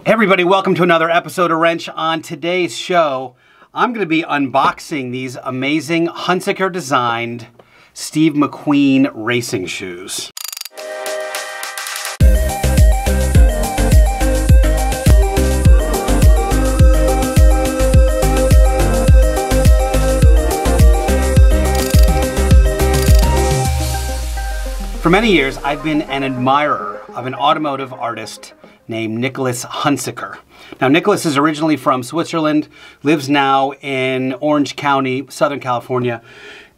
Hey everybody, welcome to another episode of Rennch. On today's show, I'm going to be unboxing these amazing Hunziker designed Steve McQueen racing shoes. For many years, I've been an admirer of an automotive artist named Nicolas Hunziker. Now, Nicolas is originally from Switzerland, lives now in Orange County, Southern California,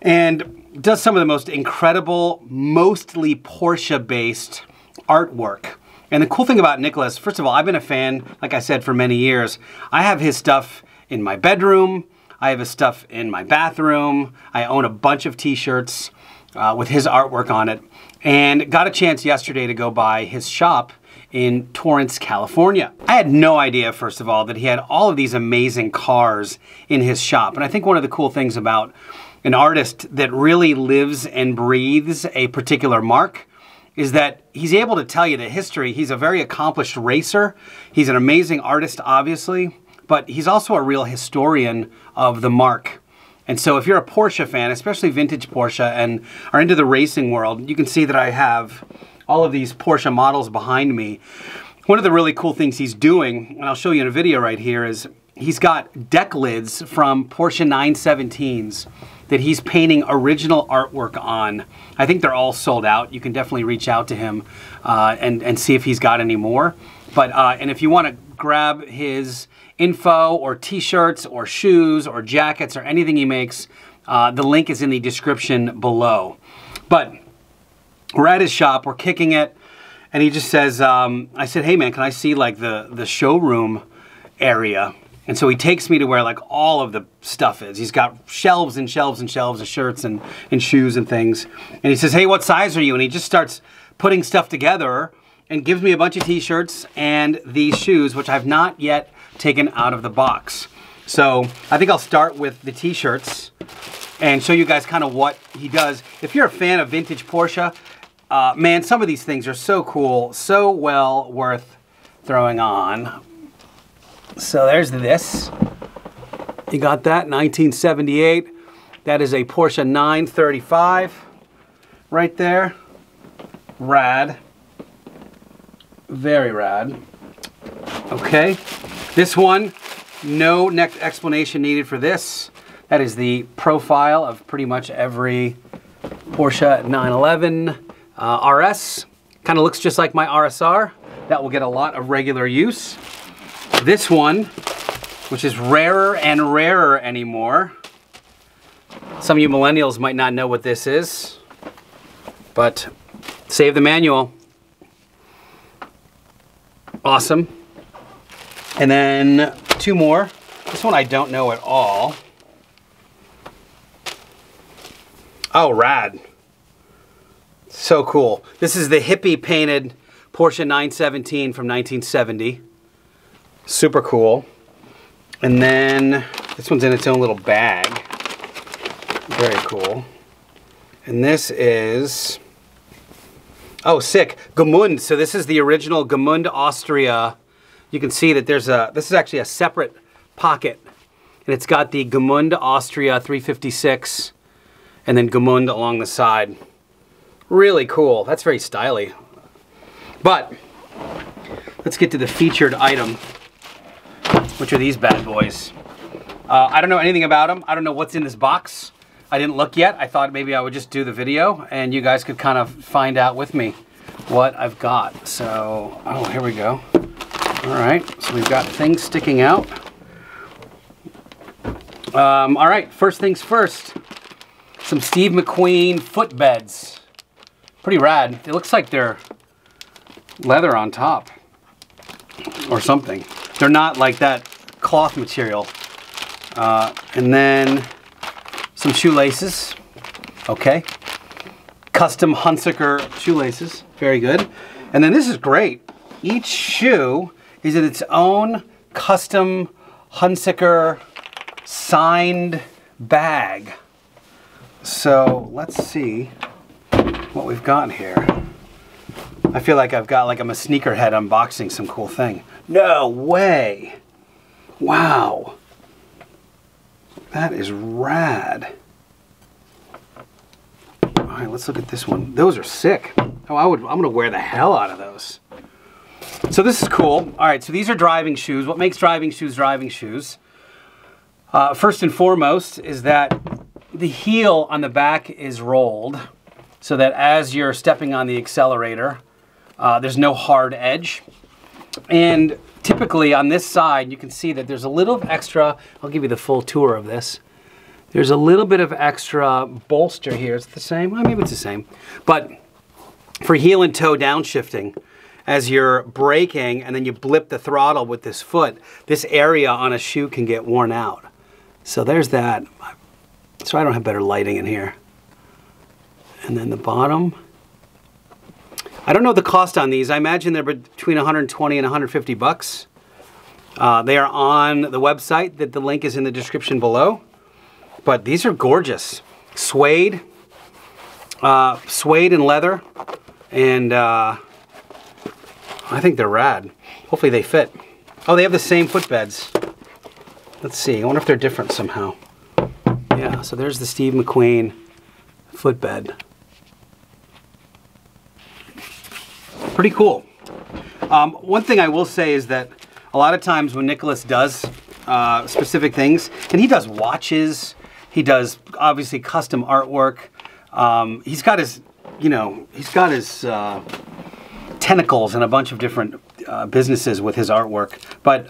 and does some of the most incredible, mostly Porsche-based artwork. And the cool thing about Nicolas, first of all, I've been a fan, like I said, for many years. I have his stuff in my bedroom. I have his stuff in my bathroom. I own a bunch of t-shirts with his artwork on it. And got a chance yesterday to go by his shop in Torrance, California. I had no idea, first of all, that he had all of these amazing cars in his shop. And I think one of the cool things about an artist that really lives and breathes a particular mark is that he's able to tell you the history. He's a very accomplished racer. He's an amazing artist, obviously, but he's also a real historian of the mark. And so if you're a Porsche fan, especially vintage Porsche, and are into the racing world, you can see that I have all of these Porsche models behind me. One of the really cool things he's doing, and I'll show you in a video right here, is he's got deck lids from Porsche 917s that he's painting original artwork on. I think they're all sold out. You can definitely reach out to him and see if he's got any more. But and if you want to grab his info or t-shirts or shoes or jackets or anything he makes, the link is in the description below. But we're at his shop, we're kicking it, and he just says, I said, hey man, can I see like the showroom area? And so he takes me to where like all of the stuff is. He's got shelves and shelves and shelves of shirts and shoes and things. And he says, hey, what size are you? And he just starts putting stuff together and gives me a bunch of t-shirts and these shoes, which I've not yet taken out of the box. So I think I'll start with the t-shirts and show you guys kind of what he does. If you're a fan of vintage Porsche, man, some of these things are so cool, so well worth throwing on. So there's this. You got that, 1978. That is a Porsche 935 right there. Rad. Very rad. Okay, this one, no next explanation needed for this. That is the profile of pretty much every Porsche 911 RS. Kind of looks just like my RSR. That will get a lot of regular use. This one, which is rarer and rarer anymore. Some of you millennials might not know what this is, but save the manual. Awesome. And then two more. This one I don't know at all. Oh, rad. So cool. This is the hippie painted Porsche 917 from 1970. Super cool. And then this one's in its own little bag. Very cool. And this is, oh, sick. Gmund. So this is the original Gmund, Austria. You can see that there's this is actually a separate pocket. And it's got the Gmund, Austria 356 and then Gmund along the side. Really cool. That's very stylish. But let's get to the featured item, which are these bad boys. I don't know anything about them. I don't know what's in this box. I didn't look yet. I thought maybe I would just do the video and you guys could kind of find out with me what I've got. So, oh, here we go. All right, so we've got things sticking out. All right, first things first. Some Steve McQueen footbeds. Pretty rad. It looks like they're leather on top or something. They're not like that cloth material. And then some shoelaces. Okay. Custom Hunziker shoelaces. Very good. And then this is great. Each shoe is in its own custom Hunziker signed bag. So let's see what we've got here. I feel like I've got like I'm a sneakerhead unboxing some cool thing. No way. Wow. That is rad. All right, let's look at this one. Those are sick. Oh, I'm gonna wear the hell out of those. So this is cool. All right, so these are driving shoes. What makes driving shoes driving shoes? First and foremost is that the heel on the back is rolled so that as you're stepping on the accelerator, there's no hard edge. And typically on this side, you can see that there's a little extra, I'll give you the full tour of this. There's a little bit of extra bolster here. Is it the same? Well, maybe it's the same. But for heel and toe downshifting, as you're braking and then you blip the throttle with this foot, this area on a shoe can get worn out. So there's that. So I don't have better lighting in here. And then the bottom. I don't know the cost on these. I imagine they're between 120 and 150 bucks. They are on the website, that the link is in the description below. But these are gorgeous. Suede and leather. And I think they're rad. Hopefully they fit. Oh, they have the same footbeds. Let's see, I wonder if they're different somehow. Yeah, so there's the Steve McQueen footbed. Pretty cool. One thing I will say is that a lot of times when Nicolas does specific things, and he does watches, he does obviously custom artwork. He's got his, you know, he's got his tentacles in a bunch of different businesses with his artwork. But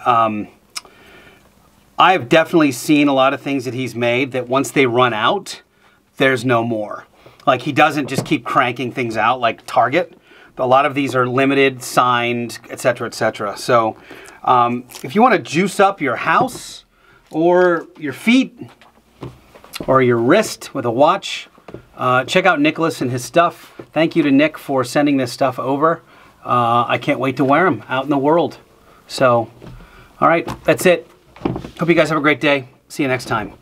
I've definitely seen a lot of things that he's made that once they run out, there's no more. Like, he doesn't just keep cranking things out like Target. A lot of these are limited, signed, etc., etc. So if you want to juice up your house or your feet or your wrist with a watch, check out Nicolas and his stuff. Thank you to Nick for sending this stuff over. I can't wait to wear them out in the world. So, all right, that's it. Hope you guys have a great day. See you next time.